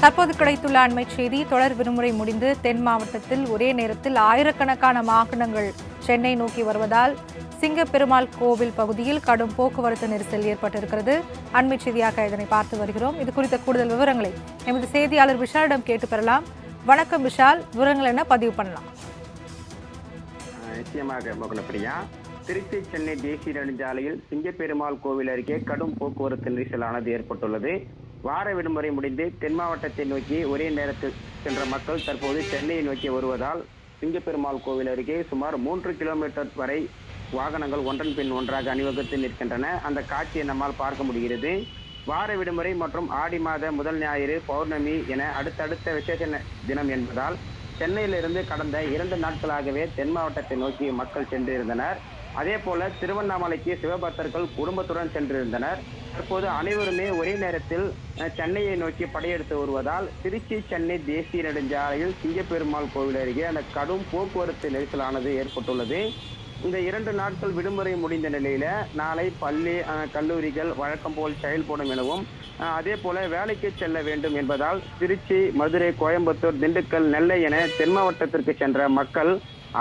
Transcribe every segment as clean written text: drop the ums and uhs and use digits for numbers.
தற்போது கிடைத்துள்ள அண்மை செய்தி. தொடர் விடுமுறை முடிந்து தென் மாவட்டத்தில் ஒரே நேரத்தில் ஆயிரக்கணக்கான வாகனங்கள் சென்னை நோக்கி வருவதால் சிங்கப்பெருமாள் கோவில் பகுதியில் கடும் போக்குவரத்து நெரிசல் ஏற்பட்டிருக்கிறது. அண்மை செய்தியாக இதனை பார்த்து வருகிறோம். இது குறித்த கூடுதல் விவரங்களை எமது செய்தியாளர் விஷாலிடம் கேட்டு பெறலாம். வணக்கம் விஷால், விவரங்கள் என்ன பதிவு பண்ணலாம்? நிச்சயமாக மோகனப்பிரியா, திருச்சி சென்னை தேசிய நெடுஞ்சாலையில் சிங்கப்பெருமாள் கோவில் அருகே கடும் போக்குவரத்து நெரிசலானது ஏற்பட்டுள்ளது. வார விடுமுறை முடிந்து தென் மாவட்டத்தை நோக்கி ஒரே நேரத்தில் சென்ற மக்கள் தற்போது சென்னையை நோக்கி வருவதால் சிங்கப்பெருமாள் கோவில் அருகே சுமார் 3 கிலோமீட்டர் வரை வாகனங்கள் ஒன்றன் பின் ஒன்றாக அணிவகுத்து நிற்கின்றன. அந்த காட்சியை நம்மால் பார்க்க முடிகிறது. வார விடுமுறை மற்றும் ஆடி மாத முதல் ஞாயிறு, பௌர்ணமி என அடுத்தடுத்த விசேஷ தினம் என்பதால் சென்னையிலிருந்து கடந்த 2 நாட்களாகவே தென் மாவட்டத்தை நோக்கி மக்கள் சென்றிருந்தனர். அதே போல திருவண்ணாமலைக்கு சிவபக்தர்கள் குடும்பத்துடன் சென்றிருந்தனர். தற்போது அனைவருமே ஒரே நேரத்தில் சென்னையை நோக்கி படையெடுத்து வருவதால் திருச்சி சென்னை தேசிய நெடுஞ்சாலையில் சிங்கப்பெருமாள் கோவில் அருகே அந்த கடும் போக்குவரத்து நெரிசலானது ஏற்பட்டுள்ளது. இந்த 2 நாட்கள் விடுமுறை முடிந்த நிலையில நாளை பள்ளி கல்லூரிகள் வழக்கம் போல் செயல்படும் எனவும் அதே போல வேலைக்கு செல்ல வேண்டும் என்பதால் திருச்சி, மதுரை, கோயம்புத்தூர், திண்டுக்கல், நெல்லை என தென் மாவட்டத்திற்கு சென்ற மக்கள்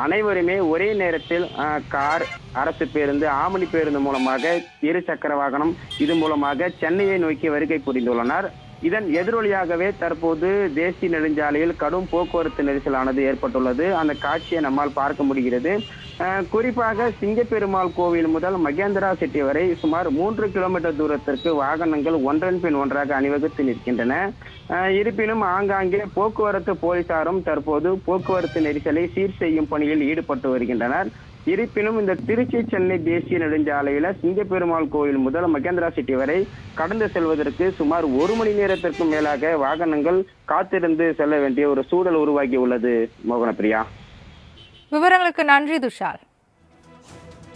அனைவருமே ஒரே நேரத்தில் கார், அரசு பேருந்து, ஆம்னி பேருந்து மூலமாக, 2 சக்கர வாகனம் இது மூலமாக சென்னையை நோக்கி வருகை புரிந்துள்ளனர். இதன் எதிரொலியாகவே தற்போது தேசிய நெடுஞ்சாலையில் கடும் போக்குவரத்து நெரிசலானது ஏற்பட்டுள்ளது. அந்த காட்சியை நம்மால் பார்க்க முடிகிறது. குறிப்பாக சிங்கப்பெருமாள் கோவில் முதல் மகேந்திரா சிட்டி வரை சுமார் 3 கிலோமீட்டர் தூரத்திற்கு வாகனங்கள் ஒன்றன் பின் ஒன்றாக அணிவகுத்து நிற்கின்றன. இருப்பினும் ஆங்காங்கே போக்குவரத்து போலீசாரும் தற்போது போக்குவரத்து நெரிசலை சீர் செய்யும் பணியில் ஈடுபட்டு வருகின்றனர். இருப்பினும் இந்த திருச்சி சென்னை தேசிய நெடுஞ்சாலையில சிங்கப்பெருமாள் கோவில் முதல் மகேந்திரா சிட்டி வரை கடந்து செல்வதற்கு சுமார் 1 மணி நேரத்திற்கும் மேலாக வாகனங்கள் காத்திருந்து செல்ல வேண்டிய ஒரு சூழல் உருவாகி உள்ளது. மோகனப்பிரியா, விவரங்களுக்கு நன்றி துஷால்.